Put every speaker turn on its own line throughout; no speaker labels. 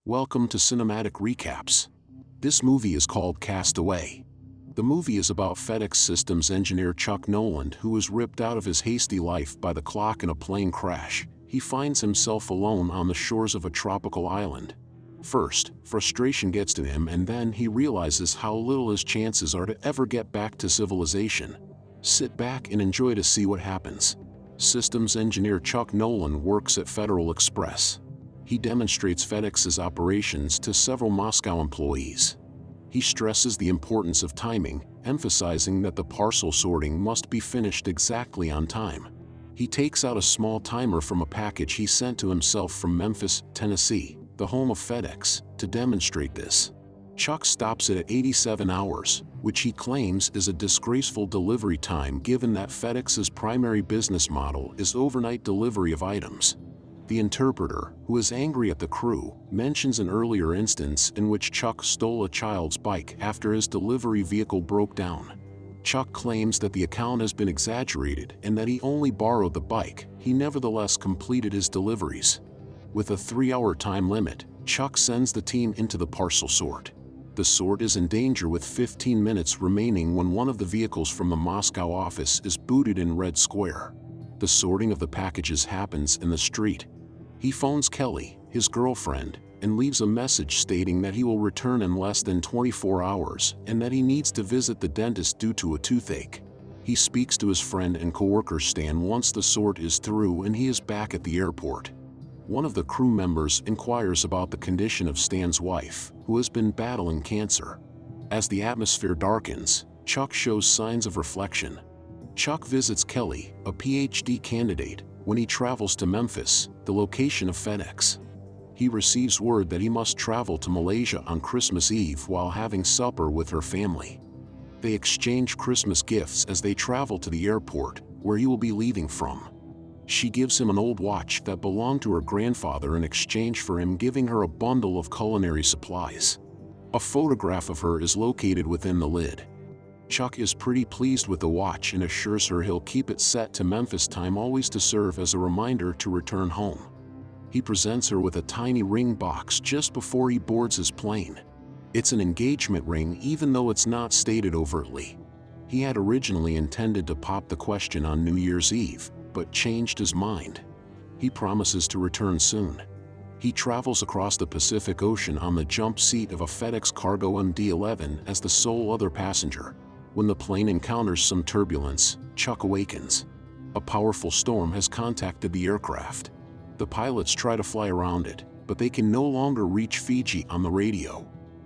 Welcome to Cinematic Recaps. This movie is called Castaway. The movie is about Fedex systems engineer Chuck Noland, who is ripped out of his hasty life by the clock in a plane crash. He finds himself alone on the shores of a tropical island. First, frustration gets to him, and then he realizes how little his chances are to ever get back to civilization. Sit back and enjoy to see what happens. Systems engineer Chuck Noland works at Federal Express. He demonstrates Fedex's operations to several Moscow employees. He stresses the importance of timing, emphasizing that the parcel sorting must be finished exactly on time. He takes out a small timer from a package he sent to himself from Memphis, Tennessee, the home of Fedex, to demonstrate this. Chuck stops it at 87 hours, which he claims is a disgraceful delivery time given that Fedex's primary business model is overnight delivery of items. The interpreter, who is angry at the crew, mentions an earlier instance in which Chuck stole a child's bike after his delivery vehicle broke down. Chuck claims that the account has been exaggerated and that he only borrowed the bike. He nevertheless completed his deliveries. With a 3-hour time limit, Chuck sends the team into the parcel sort. The sort is in danger with 15 minutes remaining when one of the vehicles from the Moscow office is booted in Red Square. The sorting of the packages happens in the street. He phones Kelly, his girlfriend, and leaves a message stating that he will return in less than 24 hours and that he needs to visit the dentist due to a toothache. He speaks to his friend and coworker Stan once the sort is through and he is back at the airport. One of the crew members inquires about the condition of Stan's wife, who has been battling cancer. As the atmosphere darkens, Chuck shows signs of reflection. Chuck visits Kelly, a PhD candidate, when he travels to Memphis, the location of Fedex. He receives word that he must travel to Malaysia on Christmas Eve while having supper with her family. They exchange Christmas gifts as they travel to the airport, where he will be leaving from. She gives him an old watch that belonged to her grandfather in exchange for him giving her a bundle of culinary supplies. A photograph of her is located within the lid. Chuck is pretty pleased with the watch and assures her he'll keep it set to Memphis time, always to serve as a reminder to return home. He presents her with a tiny ring box just before he boards his plane. It's an engagement ring, even though it's not stated overtly. He had originally intended to pop the question on New Year's Eve, but changed his mind. He promises to return soon. He travels across the Pacific Ocean on the jump seat of a FedEx Cargo MD-11 as the sole other passenger. When the plane encounters some turbulence, Chuck awakens. A powerful storm has contacted the aircraft. The pilots try to fly around it, but they can no longer reach Fiji on the radio.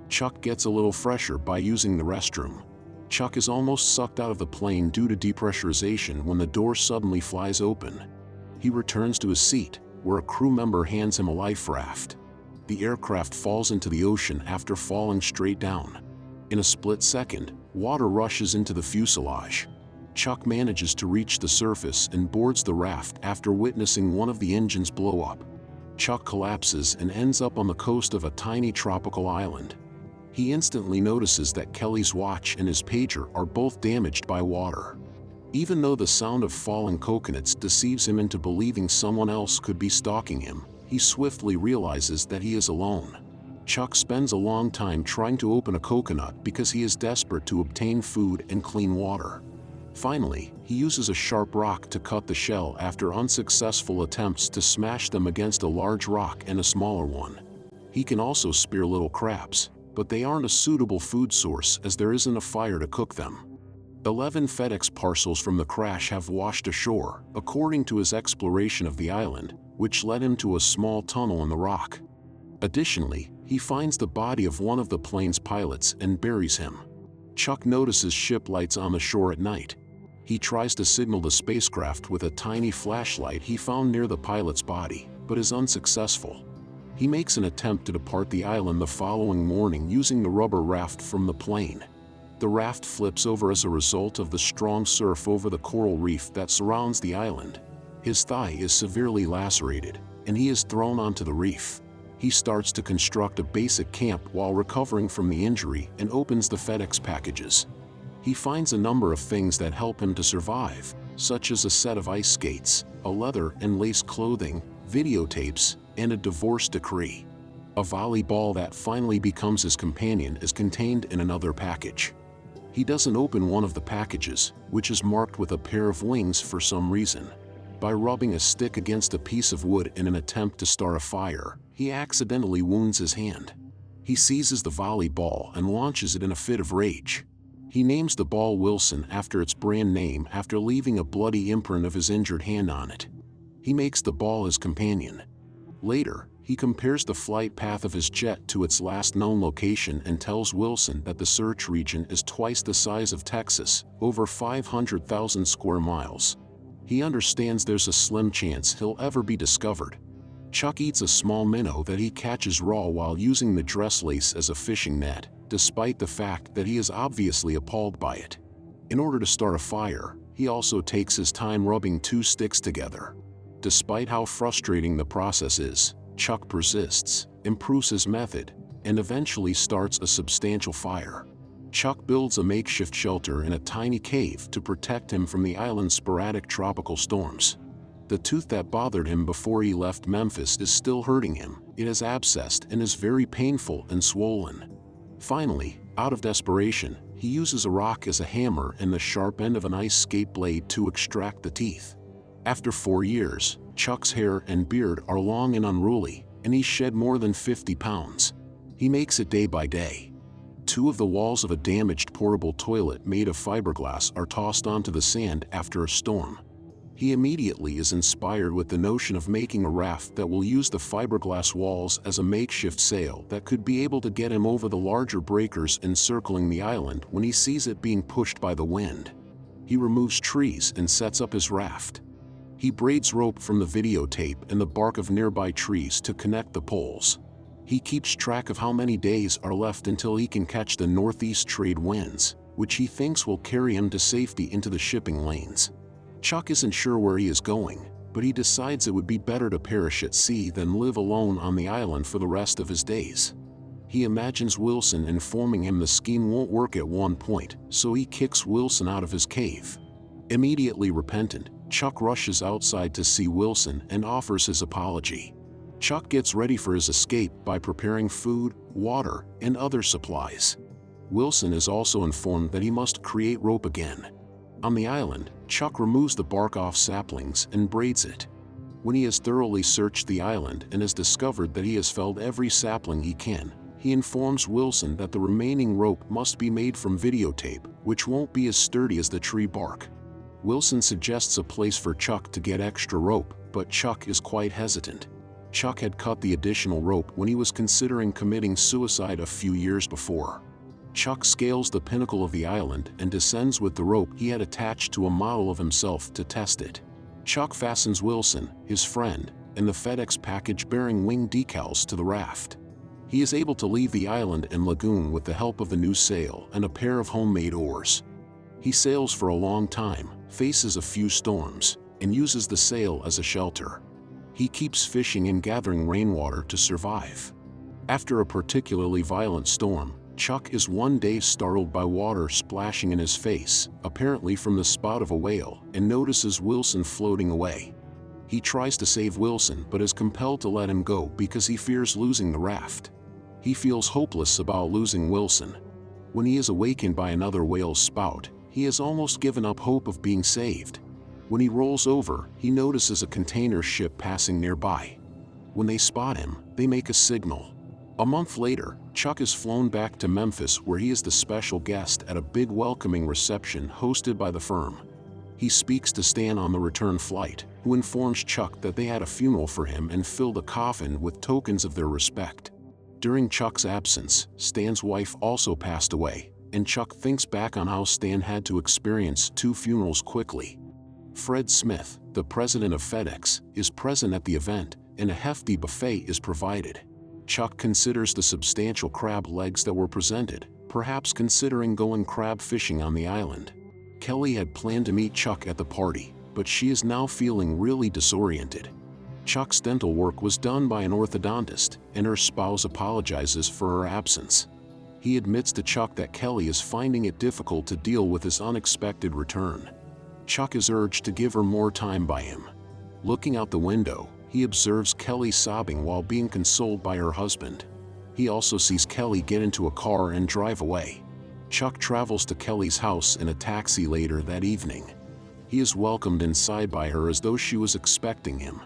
Chuck gets a little fresher by using the restroom. Chuck is almost sucked out of the plane due to depressurization when the door suddenly flies open. He returns to his seat, where a crew member hands him a life raft. The aircraft falls into the ocean after falling straight down. In a split second, water rushes into the fuselage. Chuck manages to reach the surface and boards the raft after witnessing one of the engines blow up. Chuck collapses and ends up on the coast of a tiny tropical island. He instantly notices that Kelly's watch and his pager are both damaged by water. Even though the sound of falling coconuts deceives him into believing someone else could be stalking him, he swiftly realizes that he is alone. Chuck spends a long time trying to open a coconut because he is desperate to obtain food and clean water. Finally, he uses a sharp rock to cut the shell after unsuccessful attempts to smash them against a large rock and a smaller one. He can also spear little crabs, but they aren't a suitable food source as there isn't a fire to cook them. 11 FedEx parcels from the crash have washed ashore, according to his exploration of the island, which led him to a small tunnel in the rock. Additionally, he finds the body of one of the plane's pilots and buries him. Chuck notices ship lights on the shore at night. He tries to signal the spacecraft with a tiny flashlight he found near the pilot's body, but is unsuccessful. He makes an attempt to depart the island the following morning using the rubber raft from the plane. The raft flips over as a result of the strong surf over the coral reef that surrounds the island. His thigh is severely lacerated, and he is thrown onto the reef. He starts to construct a basic camp while recovering from the injury and opens the FedEx packages. He finds a number of things that help him to survive, such as a set of ice skates, a leather and lace clothing, videotapes, and a divorce decree. A volleyball that finally becomes his companion is contained in another package. He doesn't open one of the packages, which is marked with a pair of wings for some reason. By rubbing a stick against a piece of wood in an attempt to start a fire, he accidentally wounds his hand. He seizes the volleyball and launches it in a fit of rage. He names the ball Wilson after its brand name after leaving a bloody imprint of his injured hand on it. He makes the ball his companion. Later, he compares the flight path of his jet to its last known location and tells Wilson that the search region is twice the size of Texas, over 500,000 square miles. He understands there's a slim chance he'll ever be discovered. Chuck eats a small minnow that he catches raw while using the dress lace as a fishing net, despite the fact that he is obviously appalled by it. In order to start a fire, he also takes his time rubbing two sticks together. Despite how frustrating the process is, Chuck persists, improves his method, and eventually starts a substantial fire. Chuck builds a makeshift shelter in a tiny cave to protect him from the island's sporadic tropical storms. The tooth that bothered him before he left Memphis is still hurting him. It is abscessed and is very painful and swollen. Finally, out of desperation, he uses a rock as a hammer and the sharp end of an ice skate blade to extract the teeth. After 4 years, Chuck's hair and beard are long and unruly, and he's shed more than 50 pounds. He makes it day by day. 2 of the walls of a damaged portable toilet made of fiberglass are tossed onto the sand after a storm. He immediately is inspired with the notion of making a raft that will use the fiberglass walls as a makeshift sail that could be able to get him over the larger breakers encircling the island when he sees it being pushed by the wind. He removes trees and sets up his raft. He braids rope from the videotape and the bark of nearby trees to connect the poles. He keeps track of how many days are left until he can catch the northeast trade winds, which he thinks will carry him to safety into the shipping lanes. Chuck isn't sure where he is going, but he decides it would be better to perish at sea than live alone on the island for the rest of his days. He imagines Wilson informing him the scheme won't work at one point, so he kicks Wilson out of his cave. Immediately repentant, Chuck rushes outside to see Wilson and offers his apology. Chuck gets ready for his escape by preparing food, water, and other supplies. Wilson is also informed that he must create rope again. On the island, Chuck removes the bark off saplings and braids it. When he has thoroughly searched the island and has discovered that he has felled every sapling he can, he informs Wilson that the remaining rope must be made from videotape, which won't be as sturdy as the tree bark. Wilson suggests a place for Chuck to get extra rope, but Chuck is quite hesitant. Chuck had cut the additional rope when he was considering committing suicide a few years before. Chuck scales the pinnacle of the island and descends with the rope he had attached to a model of himself to test it. Chuck fastens Wilson, his friend, and the Fedex package bearing wing decals to the raft. He is able to leave the island and lagoon with the help of a new sail and a pair of homemade oars. He sails for a long time, faces a few storms, and uses the sail as a shelter. He keeps fishing and gathering rainwater to survive. After a particularly violent storm, Chuck is one day startled by water splashing in his face, apparently from the spout of a whale, and notices Wilson floating away. He tries to save Wilson but is compelled to let him go because he fears losing the raft. He feels hopeless about losing Wilson. When he is awakened by another whale's spout, he has almost given up hope of being saved. When he rolls over, he notices a container ship passing nearby. When they spot him, they make a signal. A month later, Chuck is flown back to Memphis where he is the special guest at a big welcoming reception hosted by the firm. He speaks to Stan on the return flight, who informs Chuck that they had a funeral for him and filled a coffin with tokens of their respect. During Chuck's absence, Stan's wife also passed away, and Chuck thinks back on how Stan had to experience 2 funerals quickly. Fred Smith, the president of Fedex, is present at the event, and a hefty buffet is provided. Chuck considers the substantial crab legs that were presented, perhaps considering going crab fishing on the island. Kelly had planned to meet Chuck at the party, but she is now feeling really disoriented. Chuck's dental work was done by an orthodontist, and her spouse apologizes for her absence. He admits to Chuck that Kelly is finding it difficult to deal with his unexpected return. Chuck is urged to give her more time by him. Looking out the window, He observes Kelly sobbing while being consoled by her husband. He also sees Kelly get into a car and drive away. Chuck travels to Kelly's house in a taxi later that evening. He is welcomed inside by her as though she was expecting him.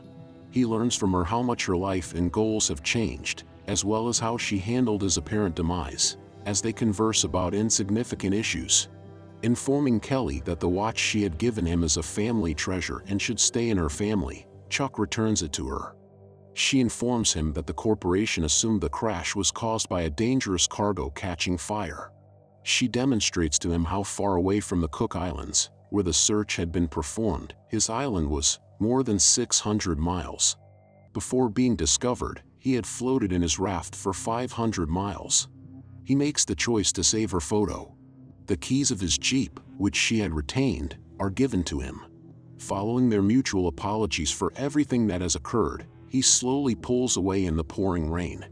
He learns from her how much her life and goals have changed, as well as how she handled his apparent demise, as they converse about insignificant issues. Informing Kelly that the watch she had given him is a family treasure and should stay in her family, Chuck returns it to her. She informs him that the corporation assumed the crash was caused by a dangerous cargo catching fire. She demonstrates to him how far away from the Cook Islands, where the search had been performed, his island was, more than 600 miles. Before being discovered, he had floated in his raft for 500 miles. He makes the choice to save her photo. The keys of his Jeep, which she had retained, are given to him. Following their mutual apologies for everything that has occurred, he slowly pulls away in the pouring rain.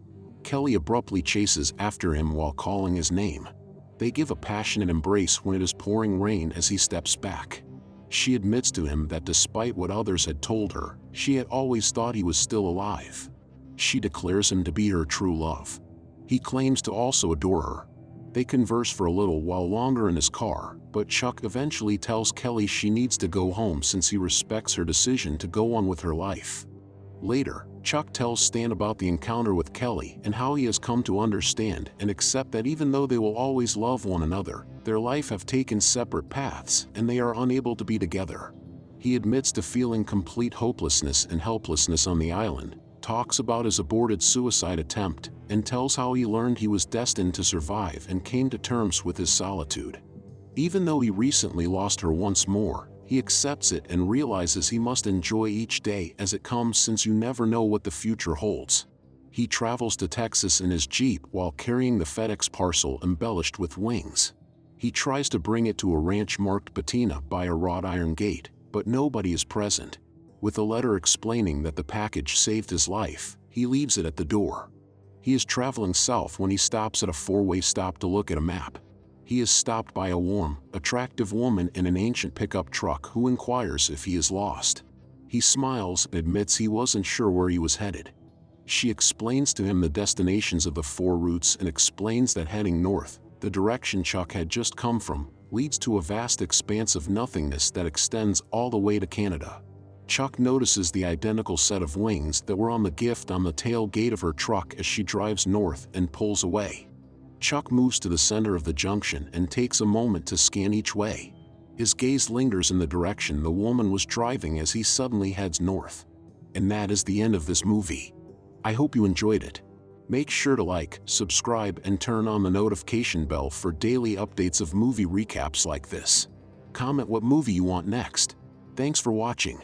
Kelly abruptly chases after him while calling his name. They give a passionate embrace when it is pouring rain as he steps back. She admits to him that despite what others had told her, she had always thought he was still alive. She declares him to be her true love. He claims to also adore her. They converse for a little while longer in his car, but Chuck eventually tells Kelly she needs to go home since he respects her decision to go on with her life. Later, Chuck tells Stan about the encounter with Kelly and how he has come to understand and accept that even though they will always love one another, their life have taken separate paths and they are unable to be together. He admits to feeling complete hopelessness and helplessness on the island, talks about his aborted suicide attempt, and tells how he learned he was destined to survive and came to terms with his solitude. Even though he recently lost her once more, he accepts it and realizes he must enjoy each day as it comes since you never know what the future holds. He travels to Texas in his Jeep while carrying the FedEx parcel embellished with wings. He tries to bring it to a ranch marked Patina by a wrought iron gate, but nobody is present. With a letter explaining that the package saved his life, he leaves it at the door. He is traveling south when he stops at a four-way stop to look at a map. He is stopped by a warm, attractive woman in an ancient pickup truck who inquires if he is lost. He smiles and admits he wasn't sure where he was headed. She explains to him the destinations of the four routes and explains that heading north, the direction Chuck had just come from, leads to a vast expanse of nothingness that extends all the way to Canada. Chuck notices the identical set of wings that were on the gift on the tailgate of her truck as she drives north and pulls away. Chuck moves to the center of the junction and takes a moment to scan each way. His gaze lingers in the direction the woman was driving as he suddenly heads north. And that is the end of this movie. I hope you enjoyed it. Make sure to like, subscribe, and turn on the notification bell for daily updates of movie recaps like this. Comment what movie you want next. Thanks for watching.